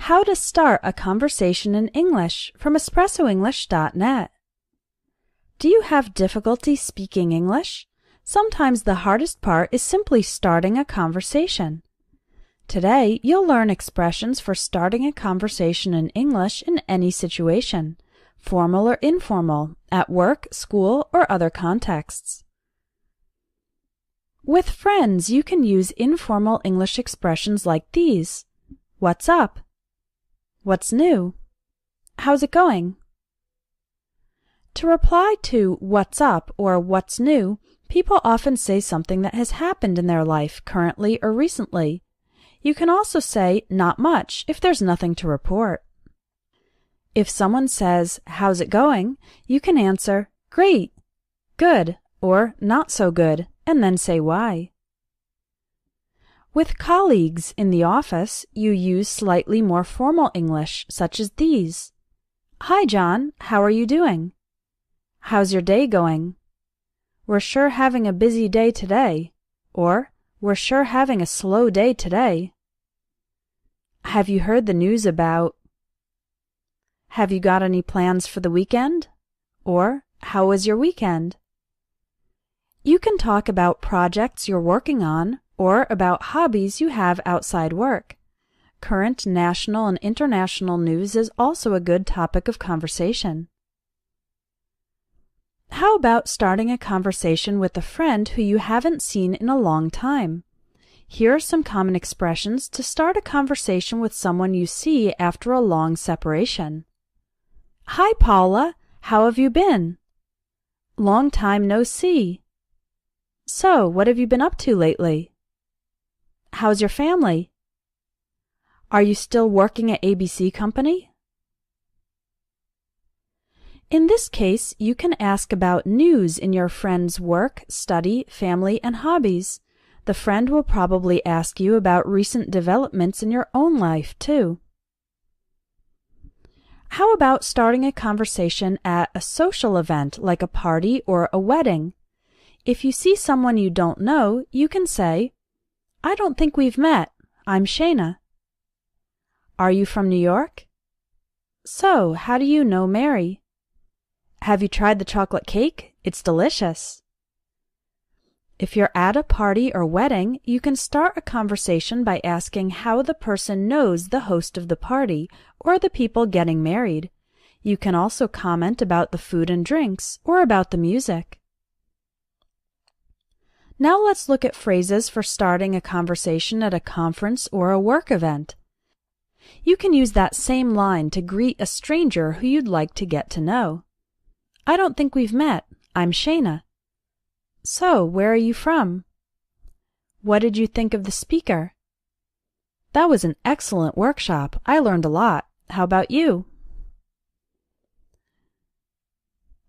How to start a conversation in English from espressoenglish.net. Do you have difficulty speaking English? Sometimes the hardest part is simply starting a conversation. Today, you'll learn expressions for starting a conversation in English in any situation, formal or informal, at work, school, or other contexts. With friends, you can use informal English expressions like these. What's up? What's new? How's it going? To reply to what's up or what's new, people often say something that has happened in their life currently or recently. You can also say not much if there's nothing to report. If someone says, how's it going? You can answer, great, good, or not so good, and then say why. With colleagues in the office, you use slightly more formal English, such as these. Hi, John. How are you doing? How's your day going? We're sure having a busy day today. Or, we're sure having a slow day today. Have you heard the news about? Have you got any plans for the weekend? Or, how was your weekend? You can talk about projects you're working on or about hobbies you have outside work. Current national and international news is also a good topic of conversation. How about starting a conversation with a friend who you haven't seen in a long time? Here are some common expressions to start a conversation with someone you see after a long separation. Hi, Paula. How have you been? Long time no see. So, what have you been up to lately? How's your family? Are you still working at ABC Company? In this case, you can ask about news in your friend's work, study, family, and hobbies. The friend will probably ask you about recent developments in your own life, too. How about starting a conversation at a social event like a party or a wedding? If you see someone you don't know, you can say, I don't think we've met. I'm Shayna. Are you from New York? So, how do you know Mary? Have you tried the chocolate cake? It's delicious. If you're at a party or wedding, you can start a conversation by asking how the person knows the host of the party or the people getting married. You can also comment about the food and drinks or about the music. Now let's look at phrases for starting a conversation at a conference or a work event. You can use that same line to greet a stranger who you'd like to get to know. I don't think we've met. I'm Shayna. So, where are you from? What did you think of the speaker? That was an excellent workshop. I learned a lot. How about you?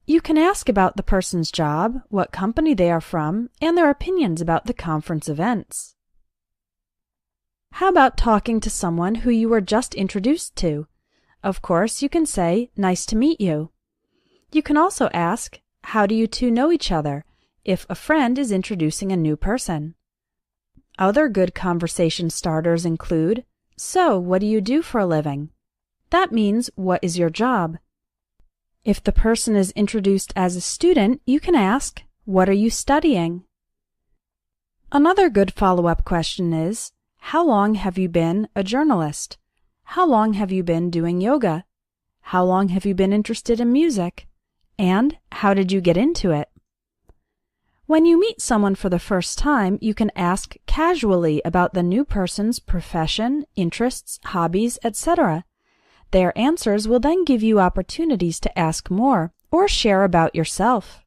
You can ask about the person's job, what company they are from, and their opinions about the conference events. How about talking to someone who you were just introduced to? Of course, you can say, nice to meet you. You can also ask, how do you two know each other, if a friend is introducing a new person. Other good conversation starters include, so, what do you do for a living? That means, what is your job? If the person is introduced as a student, you can ask, what are you studying? Another good follow-up question is, how long have you been a journalist? How long have you been doing yoga? How long have you been interested in music? And how did you get into it? When you meet someone for the first time, you can ask casually about the new person's profession, interests, hobbies, etc. Their answers will then give you opportunities to ask more or share about yourself.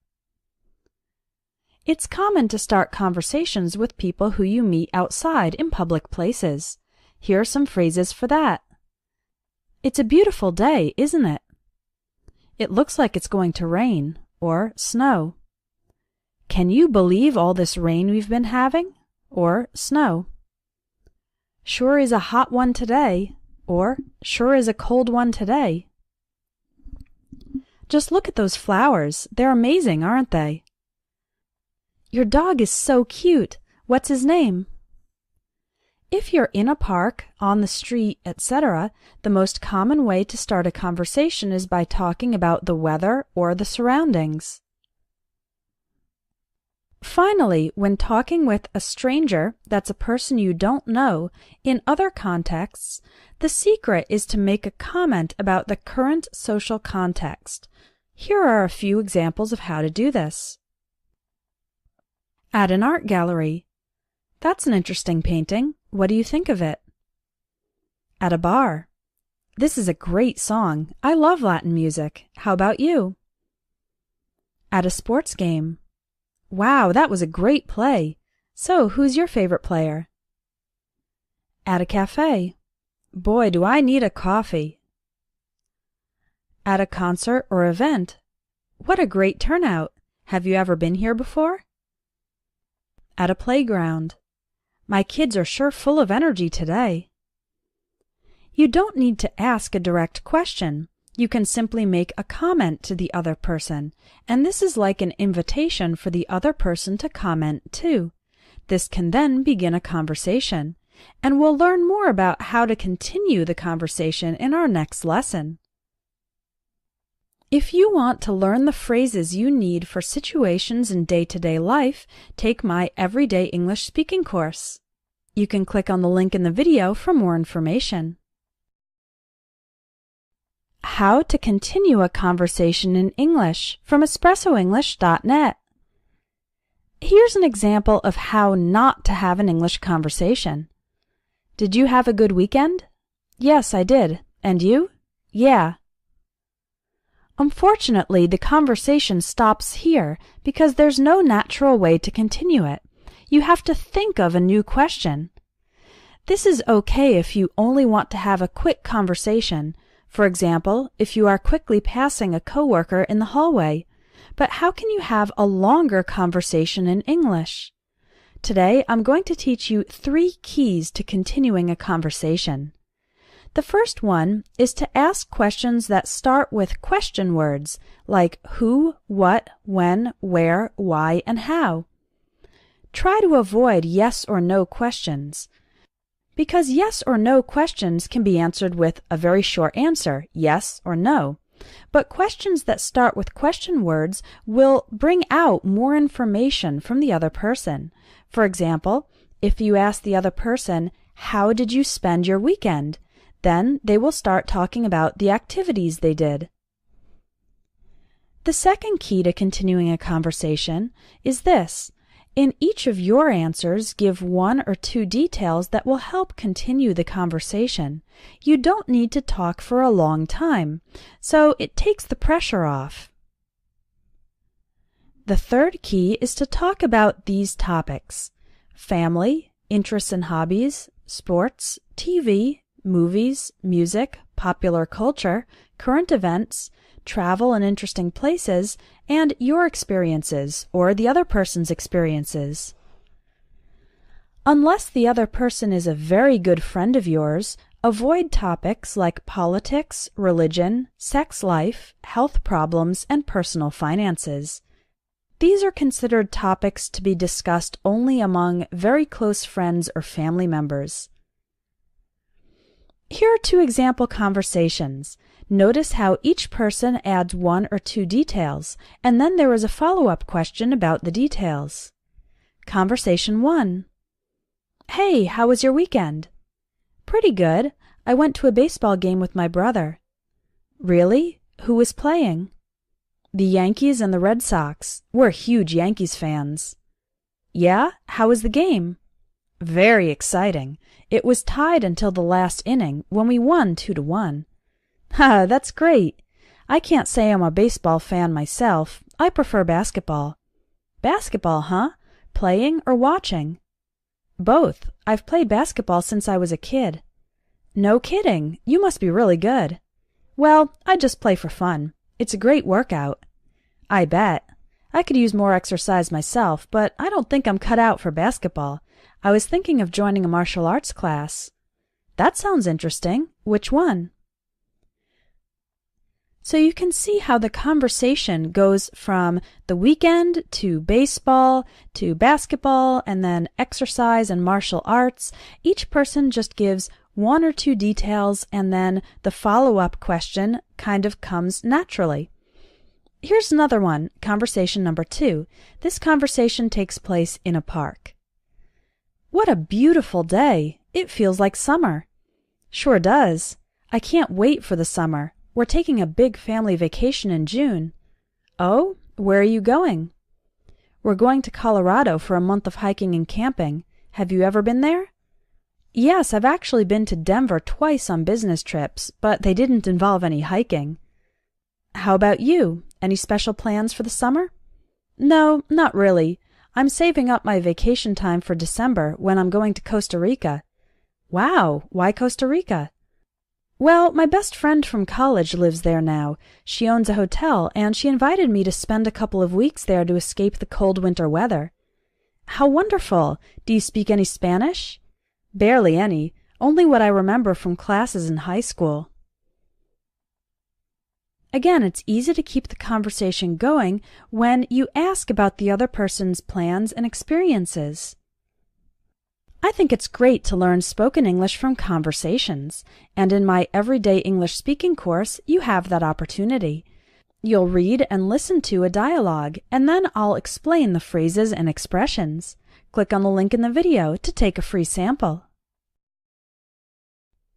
It's common to start conversations with people who you meet outside in public places. Here are some phrases for that. It's a beautiful day, isn't it? It looks like it's going to rain or snow. Can you believe all this rain we've been having? Or snow. Sure is a hot one today. Or, sure is a cold one today. Just look at those flowers. They're amazing, aren't they? Your dog is so cute. What's his name? If you're in a park, on the street, etc., the most common way to start a conversation is by talking about the weather or the surroundings. Finally, when talking with a stranger, that's a person you don't know, in other contexts, the secret is to make a comment about the current social context. Here are a few examples of how to do this. At an art gallery. That's an interesting painting. What do you think of it? At a bar. This is a great song. I love Latin music. How about you? At a sports game. Wow, that was a great play. So, who's your favorite player? At a cafe. Boy, do I need a coffee. At a concert or event. What a great turnout. Have you ever been here before? At a playground. My kids are sure full of energy today. You don't need to ask a direct question. You can simply make a comment to the other person, and this is like an invitation for the other person to comment too. This can then begin a conversation, and we'll learn more about how to continue the conversation in our next lesson. If you want to learn the phrases you need for situations in day-to-day life, take my Everyday English Speaking course. You can click on the link in the video for more information. How to continue a conversation in English from espressoenglish.net. Here's an example of how not to have an English conversation. Did you have a good weekend? Yes, I did. And you? Yeah. Unfortunately, the conversation stops here because there's no natural way to continue it. You have to think of a new question. This is okay if you only want to have a quick conversation. For example, if you are quickly passing a coworker in the hallway. But how can you have a longer conversation in English? Today, I'm going to teach you 3 keys to continuing a conversation. The first one is to ask questions that start with question words, like who, what, when, where, why, and how. Try to avoid yes or no questions, because yes or no questions can be answered with a very short answer, yes or no. But questions that start with question words will bring out more information from the other person. For example, if you ask the other person, "How did you spend your weekend?" then they will start talking about the activities they did. The second key to continuing a conversation is this. In each of your answers, give 1 or 2 details that will help continue the conversation. You don't need to talk for a long time, so it takes the pressure off. The third key is to talk about these topics: family, interests and hobbies, sports, TV, movies, music, popular culture, current events, travel and interesting places, and your experiences or the other person's experiences. Unless the other person is a very good friend of yours, avoid topics like politics, religion, sex life, health problems, and personal finances. These are considered topics to be discussed only among very close friends or family members. Here are 2 example conversations. Notice how each person adds 1 or 2 details, and then there is a follow-up question about the details. Conversation 1. Hey, how was your weekend? Pretty good. I went to a baseball game with my brother. Really? Who was playing? The Yankees and the Red Sox. We're huge Yankees fans. Yeah? How was the game? Very exciting. It was tied until the last inning, when we won 2-1. Ha, that's great. I can't say I'm a baseball fan myself. I prefer basketball. Basketball, huh? Playing or watching? Both. I've played basketball since I was a kid. No kidding. You must be really good. Well, I just play for fun. It's a great workout. I bet. I could use more exercise myself, but I don't think I'm cut out for basketball. I was thinking of joining a martial arts class. That sounds interesting. Which one? So you can see how the conversation goes from the weekend to baseball to basketball and then exercise and martial arts. Each person just gives one or two details and then the follow-up question kind of comes naturally. Here's another one, conversation number 2. This conversation takes place in a park. What a beautiful day. It feels like summer. Sure does. I can't wait for the summer. We're taking a big family vacation in June. Oh, where are you going? We're going to Colorado for a month of hiking and camping. Have you ever been there? Yes, I've actually been to Denver twice on business trips, but they didn't involve any hiking. How about you? Any special plans for the summer? No, not really. I'm saving up my vacation time for December when I'm going to Costa Rica. Wow, why Costa Rica? Well, my best friend from college lives there now. She owns a hotel, and she invited me to spend a couple of weeks there to escape the cold winter weather. How wonderful! Do you speak any Spanish? Barely any, only what I remember from classes in high school. Again, it's easy to keep the conversation going when you ask about the other person's plans and experiences. I think it's great to learn spoken English from conversations, and in my Everyday English Speaking course, you have that opportunity. You'll read and listen to a dialogue, and then I'll explain the phrases and expressions. Click on the link in the video to take a free sample.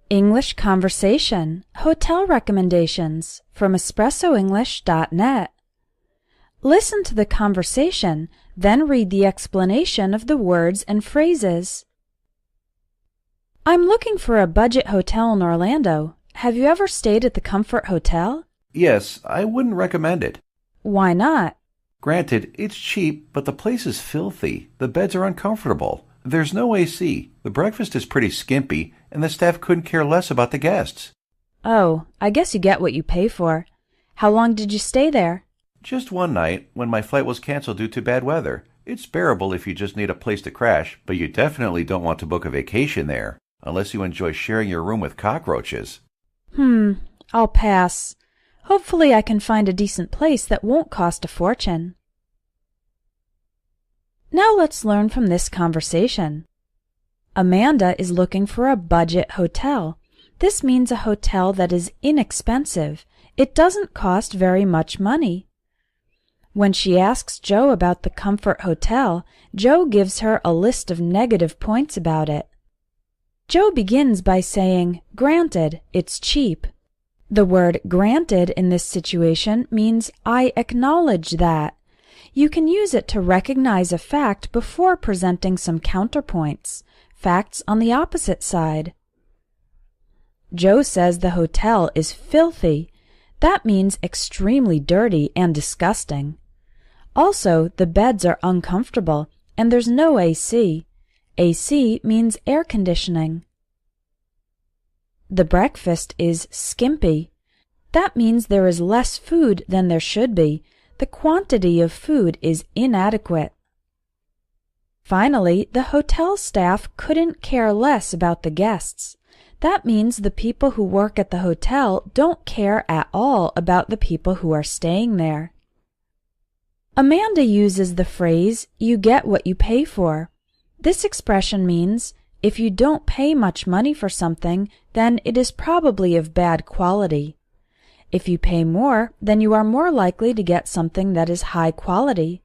English Conversation Hotel Recommendations from EspressoEnglish.net. Listen to the conversation, then read the explanation of the words and phrases. I'm looking for a budget hotel in Orlando. Have you ever stayed at the Comfort Hotel? Yes, I wouldn't recommend it. Why not? Granted, it's cheap, but the place is filthy. The beds are uncomfortable. There's no AC. The breakfast is pretty skimpy, and the staff couldn't care less about the guests. Oh, I guess you get what you pay for. How long did you stay there? Just one night, when my flight was canceled due to bad weather. It's bearable if you just need a place to crash, but you definitely don't want to book a vacation there, unless you enjoy sharing your room with cockroaches. I'll pass. Hopefully I can find a decent place that won't cost a fortune. Now let's learn from this conversation. Amanda is looking for a budget hotel. This means a hotel that is inexpensive. It doesn't cost very much money. When she asks Joe about the Comfort Hotel, Joe gives her a list of negative points about it. Joe begins by saying, "Granted, it's cheap." The word granted in this situation means I acknowledge that. You can use it to recognize a fact before presenting some counterpoints, facts on the opposite side. Joe says the hotel is filthy. That means extremely dirty and disgusting. Also, the beds are uncomfortable, and there's no AC. AC means air conditioning. The breakfast is skimpy. That means there is less food than there should be. The quantity of food is inadequate. Finally, the hotel staff couldn't care less about the guests. That means the people who work at the hotel don't care at all about the people who are staying there. Amanda uses the phrase, "You get what you pay for." This expression means, if you don't pay much money for something, then it is probably of bad quality. If you pay more, then you are more likely to get something that is high quality.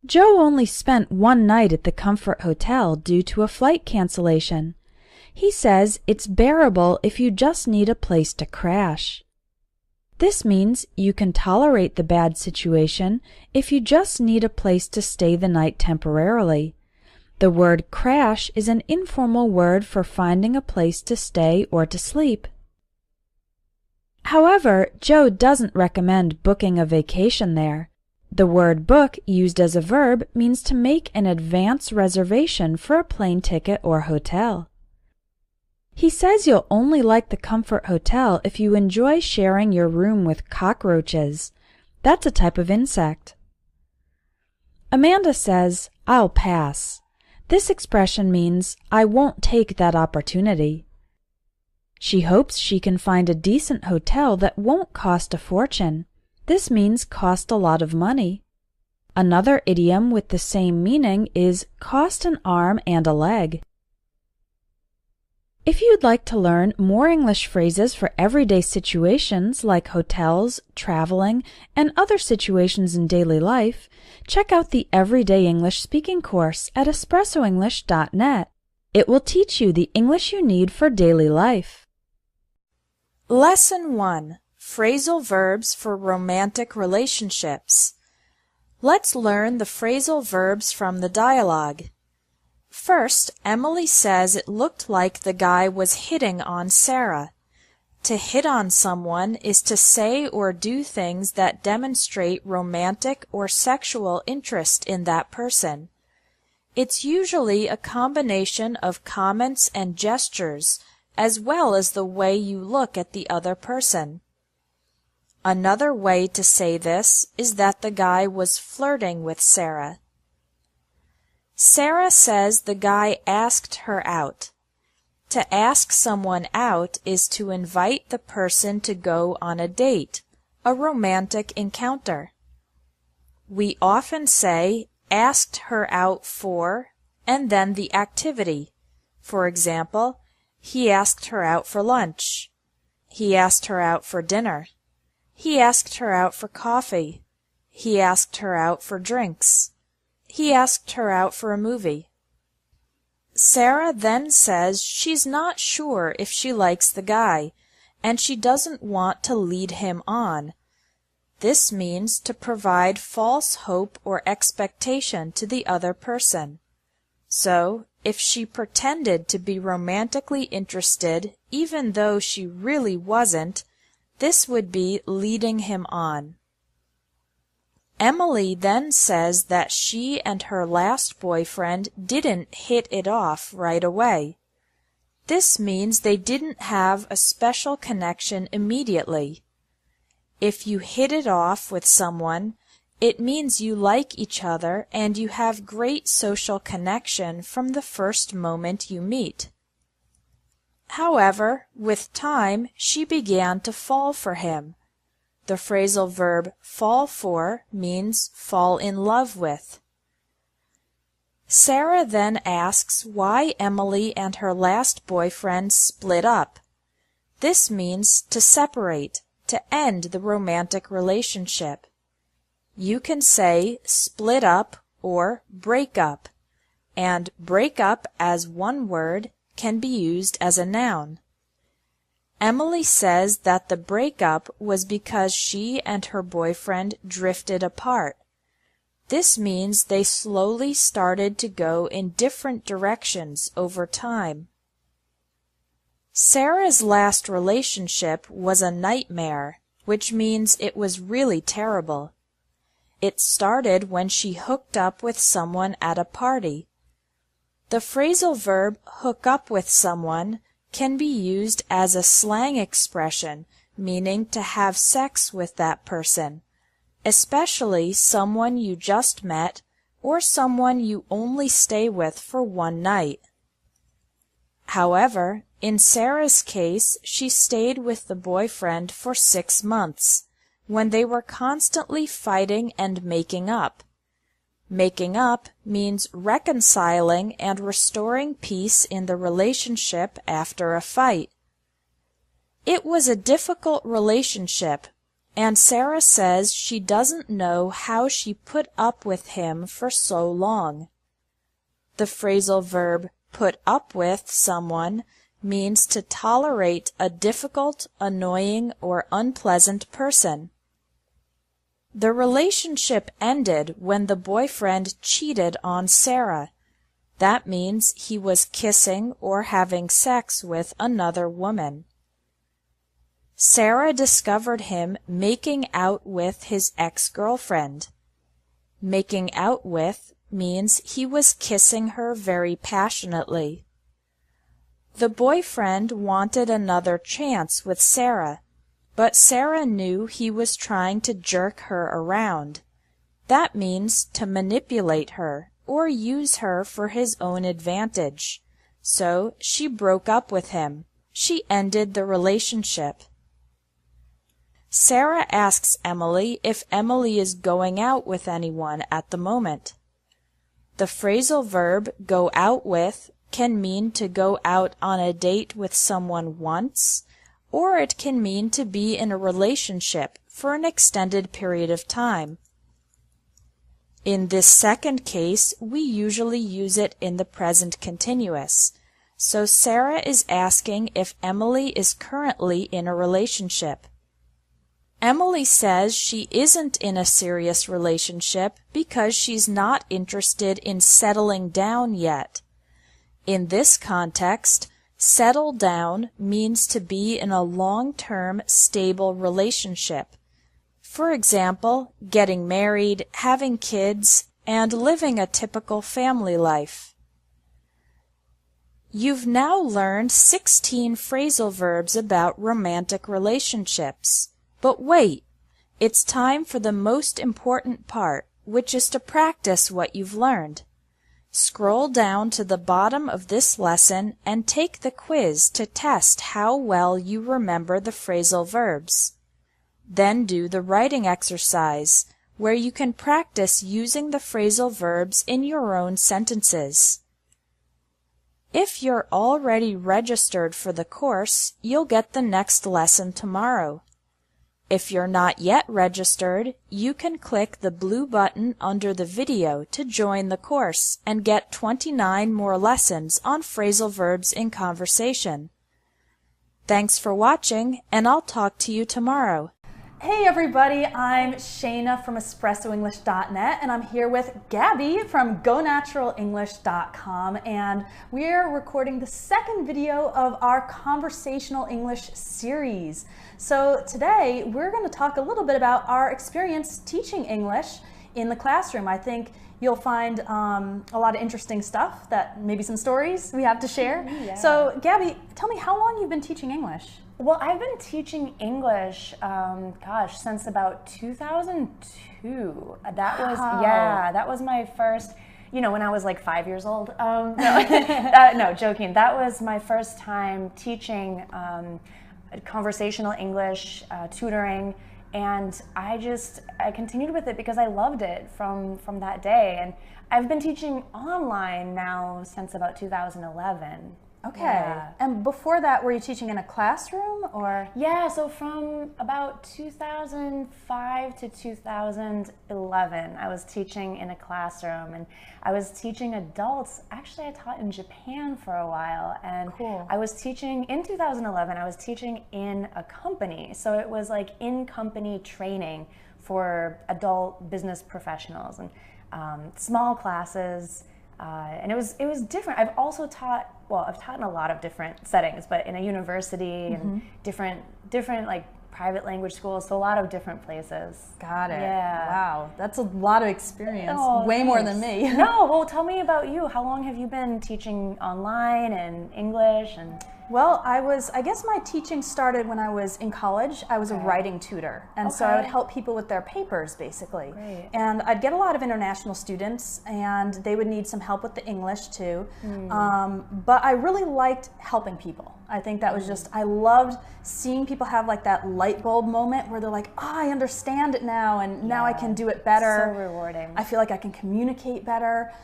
Joe only spent one night at the Comfort Hotel due to a flight cancellation. He says it's bearable if you just need a place to crash. This means you can tolerate the bad situation if you just need a place to stay the night temporarily. The word crash is an informal word for finding a place to stay or to sleep. However, Joe doesn't recommend booking a vacation there. The word book, used as a verb, means to make an advance reservation for a plane ticket or hotel. He says you'll only like the Comfort Hotel if you enjoy sharing your room with cockroaches. That's a type of insect. Amanda says, "I'll pass." This expression means, I won't take that opportunity. She hopes she can find a decent hotel that won't cost a fortune. This means cost a lot of money. Another idiom with the same meaning is cost an arm and a leg. If you'd like to learn more English phrases for everyday situations like hotels, traveling, and other situations in daily life, check out the Everyday English Speaking course at espressoenglish.net. It will teach you the English you need for daily life. Lesson 1. Phrasal verbs for romantic relationships. Let's learn the phrasal verbs from the dialogue. First, Emily says it looked like the guy was hitting on Sarah. To hit on someone is to say or do things that demonstrate romantic or sexual interest in that person. It's usually a combination of comments and gestures, as well as the way you look at the other person. Another way to say this is that the guy was flirting with Sarah. Sarah says the guy asked her out. To ask someone out is to invite the person to go on a date, a romantic encounter. We often say, asked her out for, and then the activity. For example, he asked her out for lunch. He asked her out for dinner. He asked her out for coffee. He asked her out for drinks. He asked her out for a movie. Sarah then says she's not sure if she likes the guy, and she doesn't want to lead him on. This means to provide false hope or expectation to the other person. So, if she pretended to be romantically interested even though she really wasn't, this would be leading him on. Emily then says that she and her last boyfriend didn't hit it off right away. This means they didn't have a special connection immediately. If you hit it off with someone, it means you like each other and you have great social connection from the first moment you meet. However, with time, she began to fall for him. The phrasal verb fall for means fall in love with. Sarah then asks why Emily and her last boyfriend split up. This means to separate, to end the romantic relationship. You can say split up or break up, and break up as one word can be used as a noun. Emily says that the breakup was because she and her boyfriend drifted apart. This means they slowly started to go in different directions over time. Sarah's last relationship was a nightmare, which means it was really terrible. It started when she hooked up with someone at a party. The phrasal verb hook up with someone can be used as a slang expression meaning to have sex with that person, especially someone you just met or someone you only stay with for one night. However, in Sarah's case, she stayed with the boyfriend for 6 months, when they were constantly fighting and making up. Making up means reconciling and restoring peace in the relationship after a fight. It was a difficult relationship, and Sarah says she doesn't know how she put up with him for so long. The phrasal verb put up with someone means to tolerate a difficult, annoying, or unpleasant person. The relationship ended when the boyfriend cheated on Sarah. That means he was kissing or having sex with another woman. Sarah discovered him making out with his ex-girlfriend. Making out with means he was kissing her very passionately. The boyfriend wanted another chance with Sarah, but Sarah knew he was trying to jerk her around. That means to manipulate her or use her for his own advantage. So she broke up with him. She ended the relationship. Sarah asks Emily if Emily is going out with anyone at the moment. The phrasal verb go out with can mean to go out on a date with someone once, or it can mean to be in a relationship for an extended period of time. In this second case, we usually use it in the present continuous. So Sarah is asking if Emily is currently in a relationship. Emily says she isn't in a serious relationship because she's not interested in settling down yet. In this context, settle down means to be in a long-term, stable relationship. For example, getting married, having kids, and living a typical family life. You've now learned 16 phrasal verbs about romantic relationships. But wait, it's time for the most important part, which is to practice what you've learned. Scroll down to the bottom of this lesson and take the quiz to test how well you remember the phrasal verbs. Then do the writing exercise, where you can practice using the phrasal verbs in your own sentences. If you're already registered for the course, you'll get the next lesson tomorrow. If you're not yet registered, you can click the blue button under the video to join the course and get 29 more lessons on phrasal verbs in conversation. Thanks for watching, and I'll talk to you tomorrow. Hey everybody, I'm Shayna from EspressoEnglish.net, and I'm here with Gabby from GoNaturalEnglish.com, and we're recording the second video of our Conversational English series. So today we're going to talk a little bit about our experience teaching English in the classroom. I think you'll find a lot of interesting stuff, that maybe some stories we have to share. Yeah. So Gabby, tell me how long you've been teaching English? Well, I've been teaching English, since about 2002. That was my first, when I was like 5 years old. No, joking. That was my first time teaching conversational English, tutoring, and I continued with it because I loved it from that day. And I've been teaching online now since about 2011. Okay. Yeah. And before that, were you teaching in a classroom or? Yeah, so from about 2005 to 2011, I was teaching in a classroom, and I was teaching adults. Actually, I taught in Japan for a while, and cool. I was teaching in 2011, I was teaching in a company. So it was like in-company training for adult business professionals, and small classes. And it was different. I've also taught, I've taught in a lot of different settings, but in a university and different like private language schools, so a lot of different places. Got it. Yeah. Wow, that's a lot of experience. Oh, way nice. more than me. No, well, tell me about you. How long have you been teaching online and English and? Well, I guess my teaching started when I was in college. I was a writing tutor, and so I would help people with their papers, basically. Great. And I'd get a lot of international students, and they would need some help with the English too. But I really liked helping people. I think that was just, I loved seeing people have like that light bulb moment where they're like, oh, I understand it now, and now I can do it better. So rewarding. I feel like I can communicate better.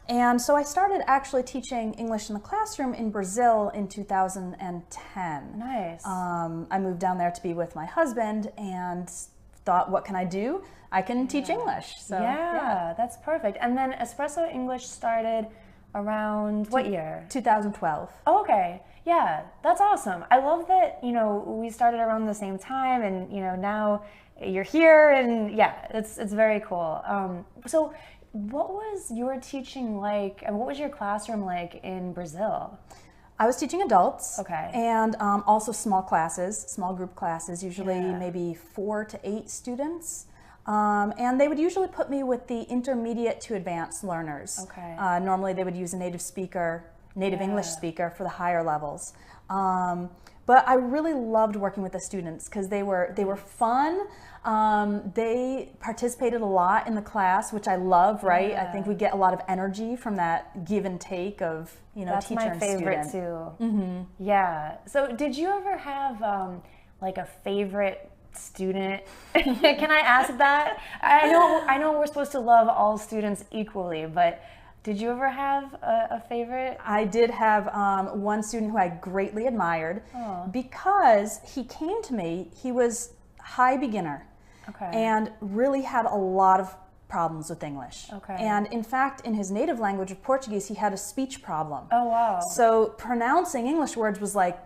And so I started actually teaching English in the classroom in Brazil in 2010. Nice. I moved down there to be with my husband and thought, what can I do? I can teach English. So yeah, that's perfect. And then Espresso English started around what year? 2012. Oh, okay. Yeah, that's awesome. I love that, we started around the same time, and, now you're here, and yeah, it's very cool. So what was your teaching like, and what was your classroom like in Brazil? I was teaching adults. Okay. And also small classes, small group classes, usually maybe 4 to 8 students. And they would usually put me with the intermediate to advanced learners. Okay. Normally they would use a native English speaker for the higher levels. But I really loved working with the students because they were fun. They participated a lot in the class, which I love, right? Yeah. I think we get a lot of energy from that give and take of, That's teacher and student. That's my favorite too. Yeah. So did you ever have like a favorite student? Can I ask that? I know we're supposed to love all students equally, but did you ever have a favorite? I did have one student who I greatly admired because he came to me, he was high beginner and really had a lot of problems with English. And in fact, in his native language of Portuguese, he had a speech problem. Oh, wow. So pronouncing English words was like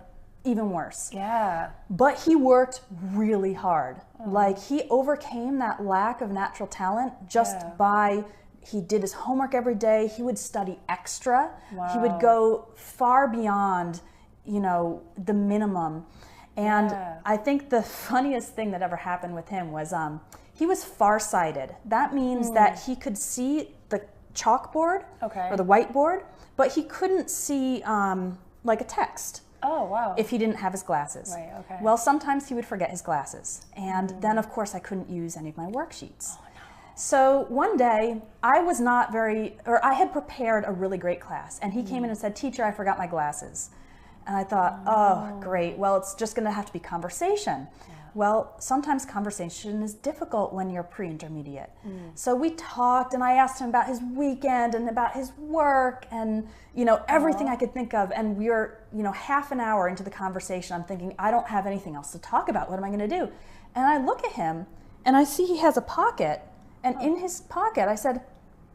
even worse. Yeah. But he worked really hard. Like he overcame that lack of natural talent just by, he did his homework every day. He would study extra. Wow. He would go far beyond, the minimum. And I think the funniest thing that ever happened with him was he was farsighted. That means that he could see the chalkboard or the whiteboard, but he couldn't see like a text. Oh, wow. If he didn't have his glasses. Right, okay. Well, sometimes he would forget his glasses. And then, of course, I couldn't use any of my worksheets. Oh, no. So one day, I had prepared a really great class. And he came in and said, "Teacher, I forgot my glasses." And I thought, oh, great. Well, it's just going to have to be conversation. Well, sometimes conversation is difficult when you're pre-intermediate. So we talked, and I asked him about his weekend and about his work and, everything I could think of. And we were, half an hour into the conversation, I'm thinking, I don't have anything else to talk about. What am I going to do? And I look at him, and I see he has a pocket. And in his pocket, I said,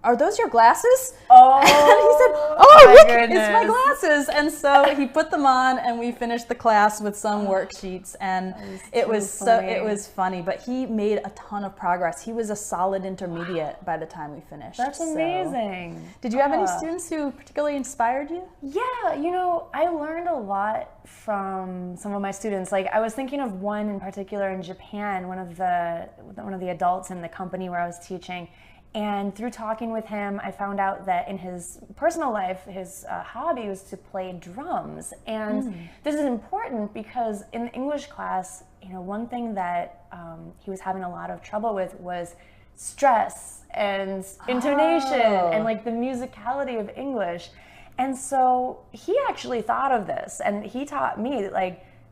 "Are those your glasses?" Oh, and he said, "Oh, look, goodness. it's my glasses." And so he put them on, and we finished the class with some worksheets, and it was funny. But he made a ton of progress. He was a solid intermediate by the time we finished. That's amazing. Did you have any students who particularly inspired you? Yeah, I learned a lot from some of my students. Like I was thinking of one in particular in Japan, one of the adults in the company where I was teaching. And through talking with him, I found out that in his personal life, his hobby was to play drums. And this is important because in the English class, one thing that he was having a lot of trouble with was stress and intonation and like the musicality of English. And so he actually thought of this, and he taught me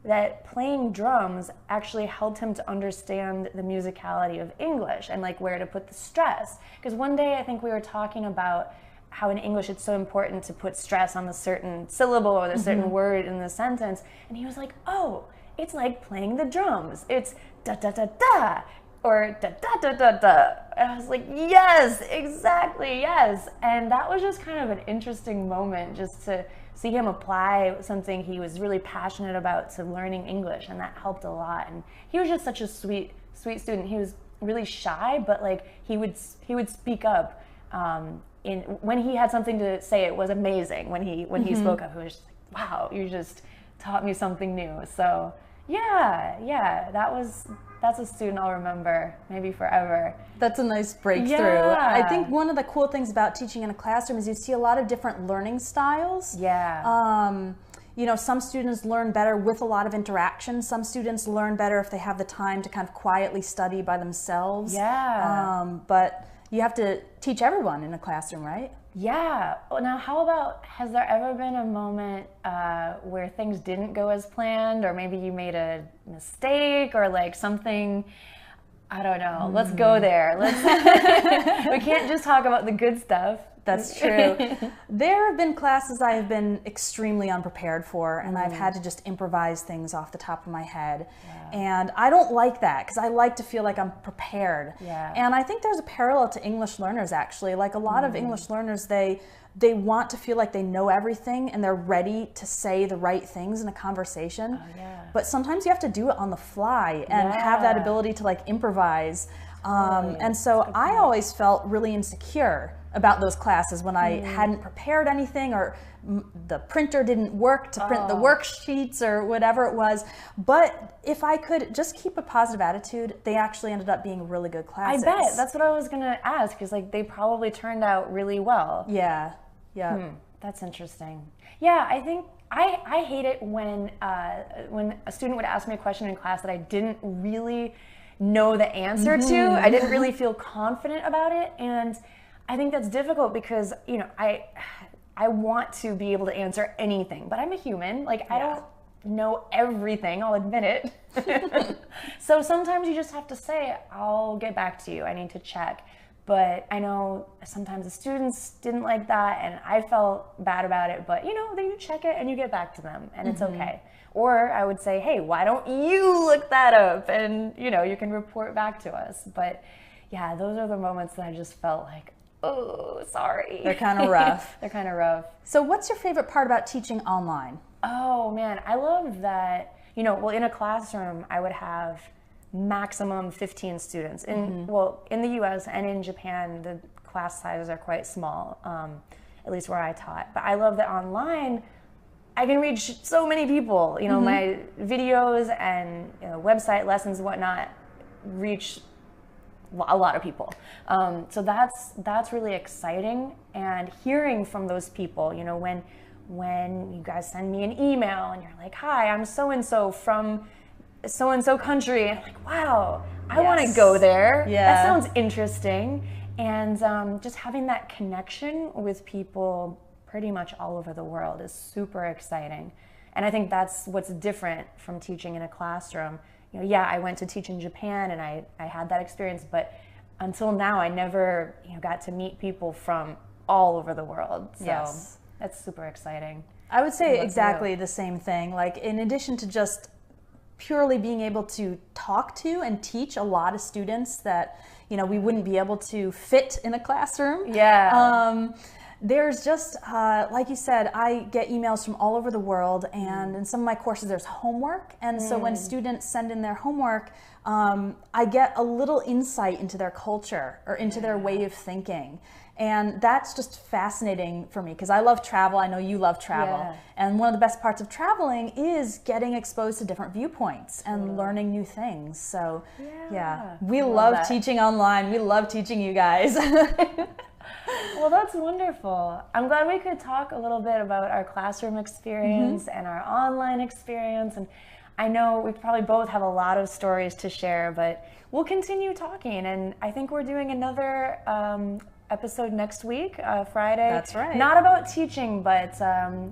that playing drums actually helped him to understand the musicality of English and like where to put the stress. Because one day I think we were talking about how in English it's so important to put stress on the certain syllable or the certain word in the sentence. And he was like, "Oh, it's like playing the drums. It's da da da da or da da da da da." And I was like, yes, exactly, yes. And that was just kind of an interesting moment just to see him apply something he was really passionate about to learning English, and that helped a lot. And he was just such a sweet student. He was really shy, but like he would speak up when he had something to say. It was amazing when he spoke up. It was just like, wow, you just taught me something new. So yeah, that's a student I'll remember maybe forever. That's a nice breakthrough. Yeah. I think one of the cool things about teaching in a classroom is you see a lot of different learning styles. Yeah. Some students learn better with a lot of interaction. Some students learn better if they have the time to kind of quietly study by themselves. Yeah. But you have to teach everyone in a classroom, right? Yeah. Well, now, how about, has there ever been a moment where things didn't go as planned, or maybe you made a mistake, or like something, I don't know. Let's go there. We can't just talk about the good stuff. That's true. There have been classes I have been extremely unprepared for, and I've had to just improvise things off the top of my head. Yeah. And I don't like that, because I like to feel like I'm prepared. Yeah. And I think there's a parallel to English learners, actually. Like a lot of English learners, they want to feel like they know everything, and they're ready to say the right things in a conversation. Oh, yeah. But sometimes you have to do it on the fly and have that ability to like improvise. And so I always felt really insecure about those classes when I hadn't prepared anything, or the printer didn't work to print the worksheets or whatever it was. But if I could just keep a positive attitude, they actually ended up being really good classes. I bet. That's what I was going to ask, because like they probably turned out really well. Yeah. That's interesting. Yeah, I think I hate it when a student would ask me a question in class that I didn't really know the answer to. I didn't really feel confident about it, and I think that's difficult because, you know, I want to be able to answer anything, but I'm a human. Like, I don't know everything, I'll admit it. So sometimes you just have to say, I'll get back to you, I need to check. But I know sometimes the students didn't like that, and I felt bad about it, but you know, then you check it and you get back to them, and it's okay. Or I would say, hey, why don't you look that up? And you know, you can report back to us. But yeah, those are the moments that I just felt like, oh, sorry. They're kind of rough. They're kind of rough. So what's your favorite part about teaching online? Oh man, I love that, you know, well, in a classroom, I would have maximum 15 students. Well, in the US and in Japan, the class sizes are quite small, at least where I taught. But I love that online, I can reach so many people. You know, my videos and, you know, website lessons and whatnot reach a lot of people. So that's really exciting. And hearing from those people, you know, when you guys send me an email and you're like, hi, I'm so-and-so from so-and-so country, and I'm like, wow, I want to go there. That sounds interesting. And just having that connection with people pretty much all over the world is super exciting. And I think that's what's different from teaching in a classroom. You know, yeah, I went to teach in Japan and I had that experience, but until now I never, you know, got to meet people from all over the world. So that's super exciting. I would say exactly the same thing. Like, in addition to just purely being able to talk to and teach a lot of students that, you know, we wouldn't be able to fit in a classroom. There's just, like you said, I get emails from all over the world, and in some of my courses there's homework, and so when students send in their homework, I get a little insight into their culture or into their way of thinking. And that's just fascinating for me because I love travel. I know you love travel. And one of the best parts of traveling is getting exposed to different viewpoints and learning new things. So we love teaching online. We love teaching you guys. Well, that's wonderful. I'm glad we could talk a little bit about our classroom experience and our online experience. And I know we probably both have a lot of stories to share, but we'll continue talking. And I think we're doing another episode next week, Friday. That's right. Not about teaching, but I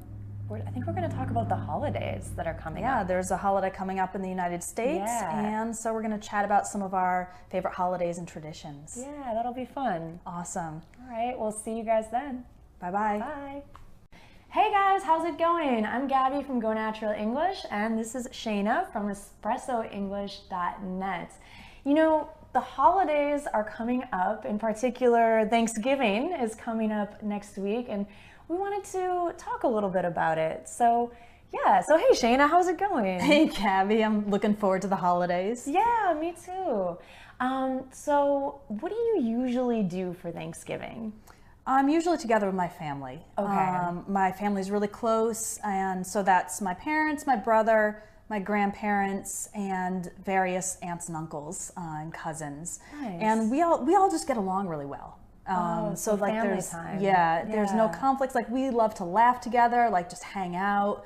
think we're going to talk about the holidays that are coming up. Yeah, there's a holiday coming up in the United States, and so we're going to chat about some of our favorite holidays and traditions. Yeah, that'll be fun. Awesome. All right, we'll see you guys then. Bye-bye. Bye. Hey guys, how's it going? I'm Gabby from Go Natural English, and this is Shayna from EspressoEnglish.net. You know, the holidays are coming up. In particular, Thanksgiving is coming up next week, and we wanted to talk a little bit about it. So hey Shayna, how's it going? Hey Gabby, I'm looking forward to the holidays. Yeah, me too. So what do you usually do for Thanksgiving? I'm usually together with my family. Okay. My family's really close, and so that's my parents, my brother, my grandparents, and various aunts and uncles and cousins. Nice. And we all just get along really well. So like family there's time. There's no conflicts. Like, we love to laugh together, like just hang out,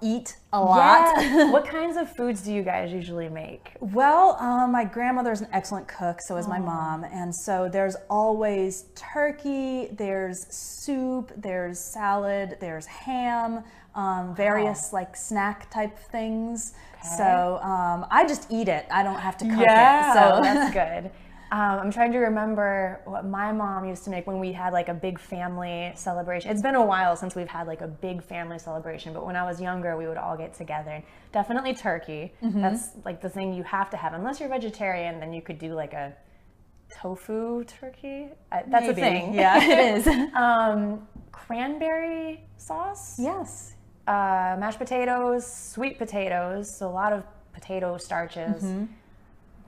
eat a lot. What kinds of foods do you guys usually make? Well, my grandmother's an excellent cook, so is my mom, and so there's always turkey, there's soup, there's salad, there's ham, various like snack type things. Okay. So I just eat it. I don't have to cook it. So that's good. I'm trying to remember what my mom used to make when we had like a big family celebration. It's been a while since we've had like a big family celebration, but when I was younger, we would all get together. And definitely turkey. That's like the thing you have to have. Unless you're vegetarian, then you could do like a tofu turkey. That's a thing. Yeah, it is. Cranberry sauce? Yes. Mashed potatoes, sweet potatoes, so a lot of potato starches.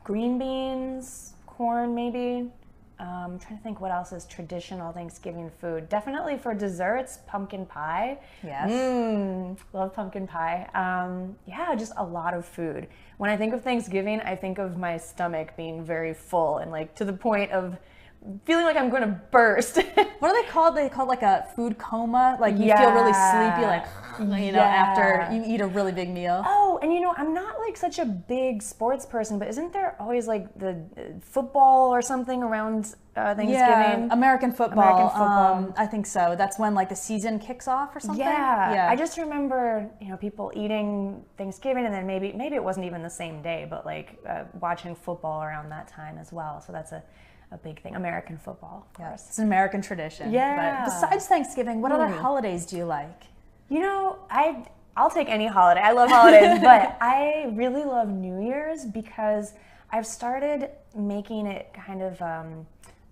Green beans, corn maybe. I'm trying to think what else is traditional Thanksgiving food. Definitely for desserts, pumpkin pie. Yes. Love pumpkin pie. Just a lot of food. When I think of Thanksgiving, I think of my stomach being very full and like to the point of feeling like I'm going to burst. What are they called? They called like a food coma. Like you feel really sleepy, like after you eat a really big meal. Oh, and I'm not like such a big sports person, but isn't there always like the football or something around Thanksgiving? Yeah, American football. I think so. That's when like the season kicks off or something. Yeah. I just remember people eating Thanksgiving, and then maybe it wasn't even the same day, but like watching football around that time as well. So that's a big thing. American football, of course. It's an American tradition. Yeah. But besides Thanksgiving, what other holidays do you like? I'll take any holiday. I love holidays, but I really love New Year's because I've started making it kind of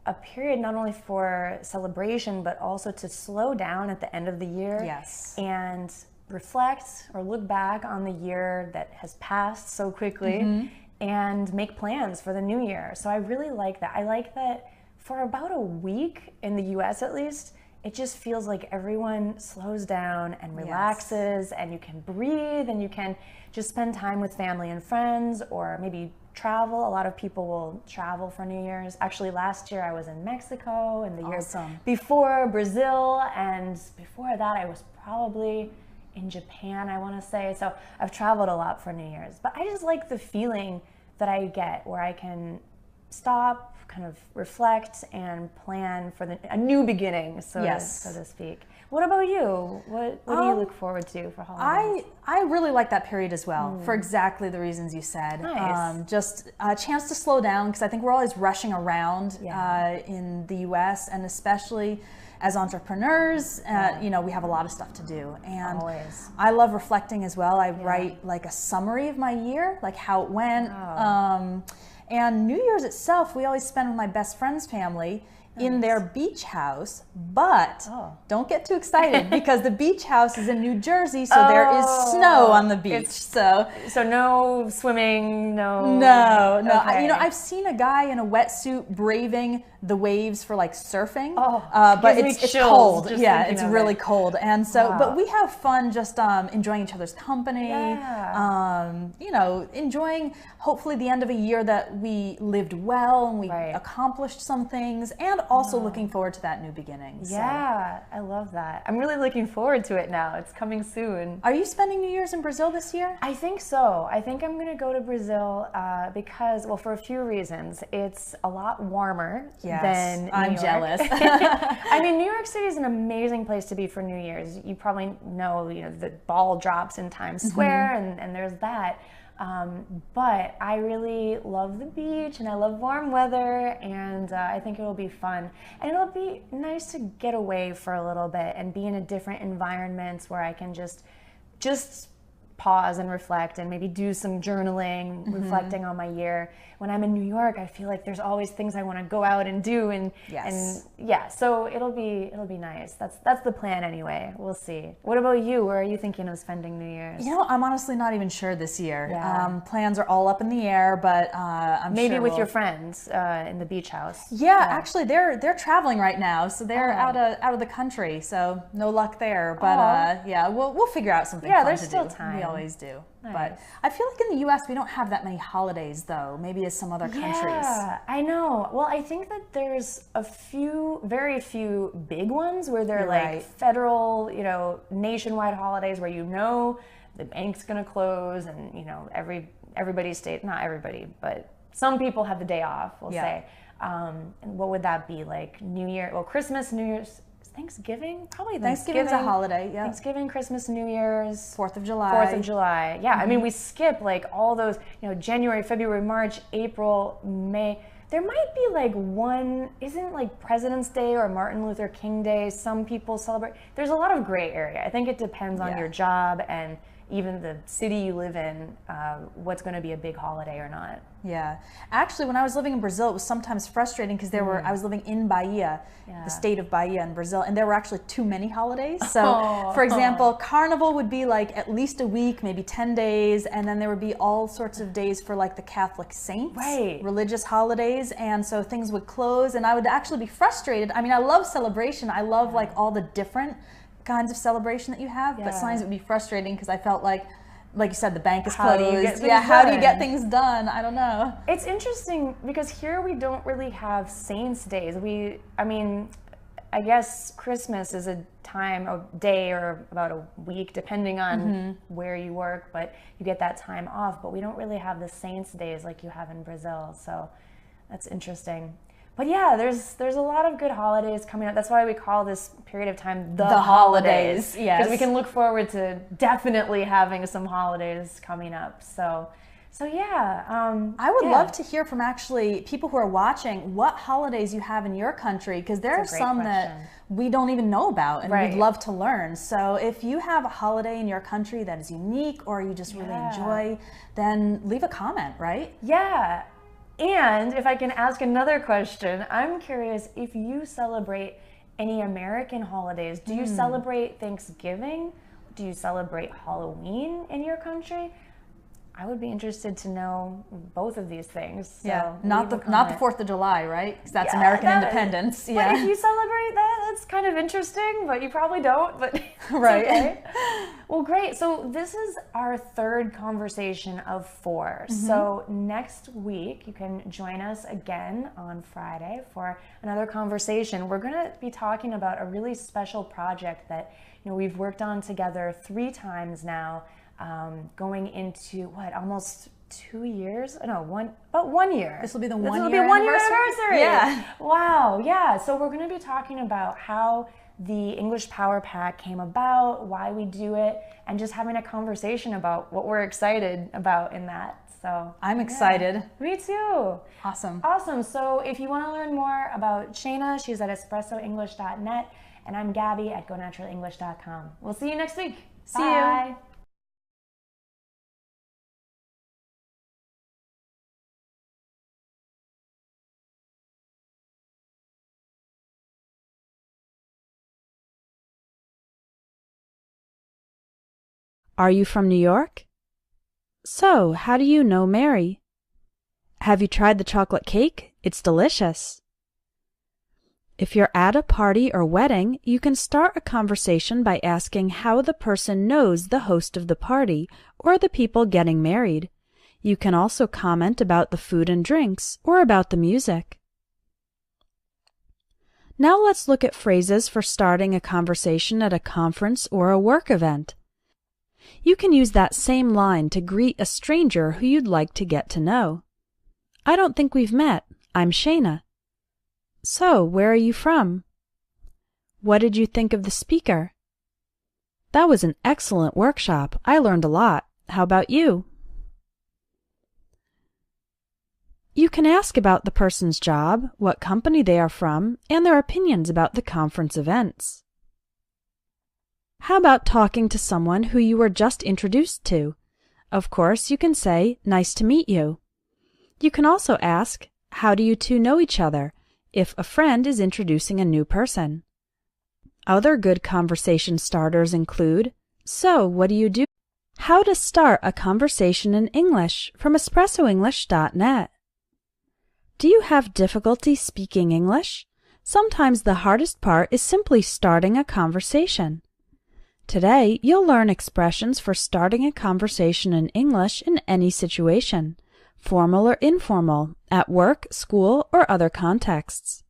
a period not only for celebration, but also to slow down at the end of the year. Yes. And reflect or look back on the year that has passed so quickly. And make plans for the new year. So I really like that. I like that for about a week, in the US at least, it just feels like everyone slows down and relaxes, and you can breathe, and you can just spend time with family and friends, or maybe travel. A lot of people will travel for New Year's. Actually, last year I was in Mexico, and the year before Brazil, and before that I was probably in Japan, I want to say. So I've traveled a lot for New Year's, but I just like the feeling that I get where I can stop, kind of reflect, and plan for a new beginning, so to speak. What about you? What do you look forward to for holidays? I really like that period as well, for exactly the reasons you said. Nice. Just a chance to slow down, because I think we're always rushing around in the US, and especially as entrepreneurs, we have a lot of stuff to do. And always. I love reflecting as well. I write like a summary of my year, like how it went. And New Year's itself, we always spend with my best friend's family in their beach house, but don't get too excited because the beach house is in New Jersey, so there is snow on the beach. So no swimming, no. Okay. I've seen a guy in a wetsuit braving the waves for like surfing, but it's cold. Yeah, it's really cold, and so but we have fun just enjoying each other's company. Enjoying hopefully the end of a year that we lived well and we accomplished some things, and also looking forward to that new beginning. Yeah, I love that. I'm really looking forward to it now. It's coming soon. Are you spending New Year's in Brazil this year? I think so. I think I'm going to go to Brazil because, for a few reasons. It's a lot warmer than New York. I'm jealous. I mean, New York City is an amazing place to be for New Year's. You probably know, the ball drops in Times Square, and there's that. But I really love the beach, and I love warm weather, and I think it'll be fun. And it'll be nice to get away for a little bit and be in a different environment where I can just pause and reflect and maybe do some journaling, reflecting on my year. When I'm in New York, I feel like there's always things I want to go out and do, and so it'll be nice. That's the plan anyway. We'll see. What about you? Where are you thinking of spending New Year's? I'm honestly not even sure this year. Plans are all up in the air, but I'm maybe sure with your friends in the beach house. Actually they're traveling right now, so they're out of the country, so no luck there. But we'll figure out something. Yeah, there's still time. We always do. Nice. But I feel like in the U.S. we don't have that many holidays, though. Maybe as some other countries. Yeah, I know. Well, I think that there's very few big ones where they're federal, nationwide holidays where the bank's gonna close, and everybody's not everybody, but some people have the day off. We'll say. And what would that be like? New Year? Well, Christmas, New Year's. Thanksgiving? Probably Thanksgiving. Thanksgiving's a holiday, yeah. Thanksgiving, Christmas, New Year's. 4th of July. 4th of July. Yeah, I mean, we skip like all those, January, February, March, April, May. There might be like one, isn't like President's Day or Martin Luther King Day, some people celebrate. There's a lot of gray area. I think it depends on your job and even the city you live in, what's going to be a big holiday or not. Yeah. Actually, when I was living in Brazil, it was sometimes frustrating because I was living in Bahia, the state of Bahia in Brazil, and there were actually too many holidays. So, for example, Carnival would be like at least a week, maybe 10 days, and then there would be all sorts of days for like the Catholic saints, religious holidays, and so things would close, and I would actually be frustrated. I mean, I love celebration. I love like all the different kinds of celebration that you have, but sometimes it would be frustrating because I felt like like you said, the bank is How do closed. you get things Yeah, how do you done? get things done? I don't know. It's interesting because here we don't really have Saints' days. I guess Christmas is a time, a day, or about a week, depending on where you work, but you get that time off. But we don't really have the Saints' days like you have in Brazil, so that's interesting. But yeah, there's a lot of good holidays coming up. That's why we call this period of time the holidays. Yes. Because we can look forward to definitely having some holidays coming up. So yeah. I would love to hear from actually people who are watching what holidays you have in your country, because there are That's a great some question. that we don't even know about and Right. we'd love to learn. So if you have a holiday in your country that is unique or you just really enjoy, then leave a comment, right? Yeah. And if I can ask another question, I'm curious if you celebrate any American holidays. Do you celebrate Thanksgiving? Do you celebrate Halloween in your country? I would be interested to know both of these things. So not the leave a comment. 4th of July, right? Because that's Yeah, American that- independence. But Yeah. if you celebrate that, that's kind of interesting, but you probably don't, but it's Right. okay. Well, great. So this is our third conversation of 4. So next week, you can join us again on Friday for another conversation. We're going to be talking about a really special project that we've worked on together 3 times now, going into almost 2 years? No, about 1 year. This will be the This 1 will year be 1 year anniversary? anniversary. Yeah. Wow. Yeah. So we're going to be talking about how the English Power Pack came about, why we do it, and just having a conversation about what we're excited about in that. So I'm excited. Me too. Awesome. Awesome. So if you want to learn more about Shayna, she's at espressoenglish.net, and I'm Gabby at gonaturaleNglish.com. We'll see you next week. See you. Bye. Are you from New York? So, how do you know Mary? Have you tried the chocolate cake? It's delicious. If you're at a party or wedding, you can start a conversation by asking how the person knows the host of the party or the people getting married. You can also comment about the food and drinks or about the music. Now let's look at phrases for starting a conversation at a conference or a work event. You can use that same line to greet a stranger who you'd like to get to know. I don't think we've met. I'm Shayna. So, where are you from? What did you think of the speaker? That was an excellent workshop. I learned a lot. How about you? You can ask about the person's job, what company they are from, and their opinions about the conference events. How about talking to someone who you were just introduced to? Of course, you can say, "Nice to meet you." You can also ask, "How do you two know each other?" if a friend is introducing a new person. Other good conversation starters include, "So, what do you do?" How to start a conversation in English from espressoenglish.net. Do you have difficulty speaking English? Sometimes the hardest part is simply starting a conversation. Today, you'll learn expressions for starting a conversation in English in any situation, formal or informal, at work, school, or other contexts.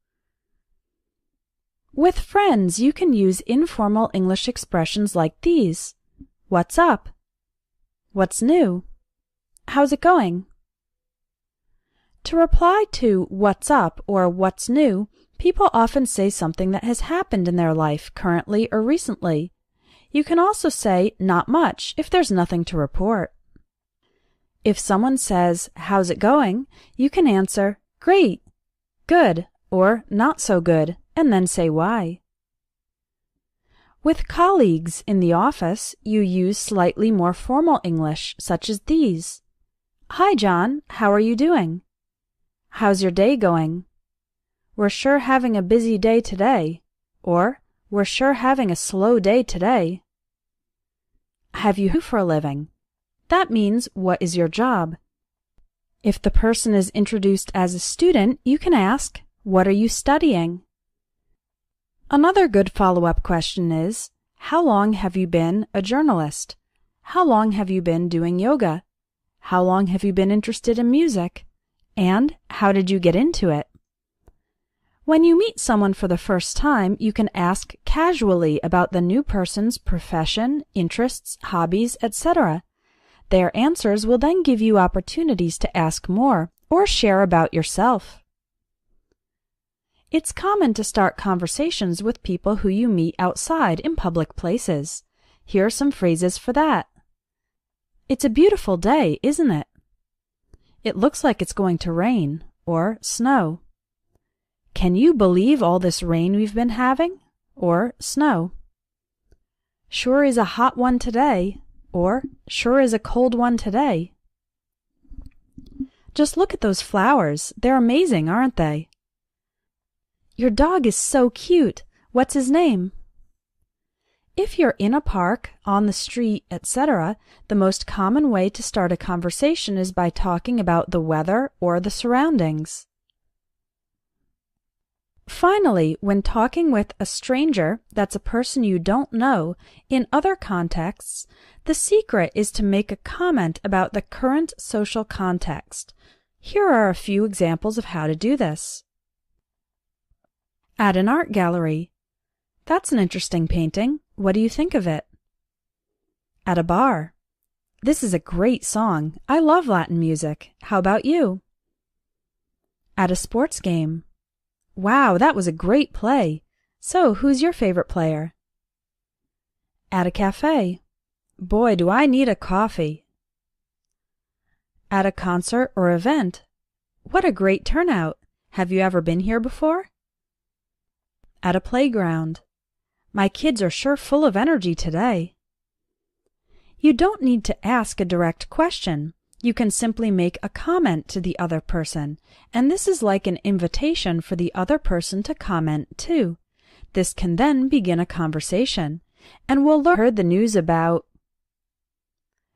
With friends, you can use informal English expressions like these. What's up? What's new? How's it going? To reply to what's up or what's new, people often say something that has happened in their life currently or recently. You can also say not much if there's nothing to report. If someone says, "How's it going?" you can answer, "Great," "Good," or "Not so good," and then say why. With colleagues in the office, you use slightly more formal English, such as these. "Hi, John. How are you doing?" "How's your day going?" "We're sure having a busy day today," or "We're sure having a slow day today." Have you for a living? That means, what is your job? If the person is introduced as a student, you can ask, "What are you studying?" Another good follow-up question is, "How long have you been a journalist?" How long have you been doing yoga? How long have you been interested in music? And how did you get into it? When you meet someone for the first time, you can ask casually about the new person's profession, interests, hobbies, etc. Their answers will then give you opportunities to ask more or share about yourself. It's common to start conversations with people who you meet outside in public places. Here are some phrases for that. It's a beautiful day, isn't it? It looks like it's going to rain or snow. Can you believe all this rain we've been having? Or snow. Sure is a hot one today. Or sure is a cold one today. Just look at those flowers. They're amazing, aren't they? Your dog is so cute. What's his name? If you're in a park, on the street, etc., the most common way to start a conversation is by talking about the weather or the surroundings. Finally, when talking with a stranger, that's a person you don't know, in other contexts, the secret is to make a comment about the current social context. Here are a few examples of how to do this. At an art gallery. That's an interesting painting. What do you think of it? At a bar. This is a great song. I love Latin music. How about you? At a sports game. Wow, that was a great play. So, who's your favorite player? At a cafe. Boy, do I need a coffee. At a concert or event. What a great turnout. Have you ever been here before? At a playground. My kids are sure full of energy today. You don't need to ask a direct question. You can simply make a comment to the other person, and this is like an invitation for the other person to comment too. This can then begin a conversation, and we'll learn the news about,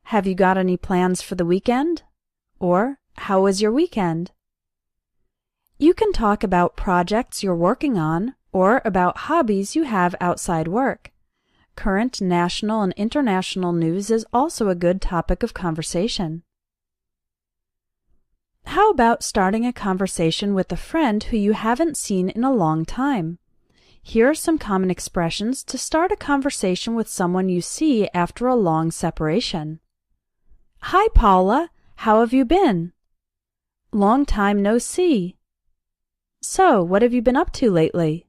have you got any plans for the weekend? Or, how was your weekend? You can talk about projects you're working on, or about hobbies you have outside work. Current national and international news is also a good topic of conversation. How about starting a conversation with a friend who you haven't seen in a long time? Here are some common expressions to start a conversation with someone you see after a long separation. Hi, Paula. How have you been? Long time no see. So, what have you been up to lately?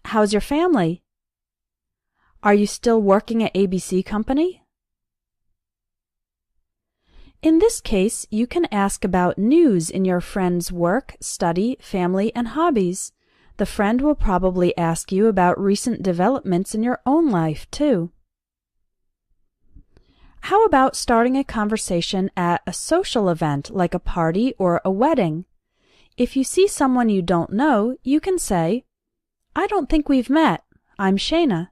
How's your family? Are you still working at ABC Company? In this case, you can ask about news in your friend's work, study, family, and hobbies. The friend will probably ask you about recent developments in your own life, too. How about starting a conversation at a social event like a party or a wedding? If you see someone you don't know, you can say, I don't think we've met. I'm Shayna.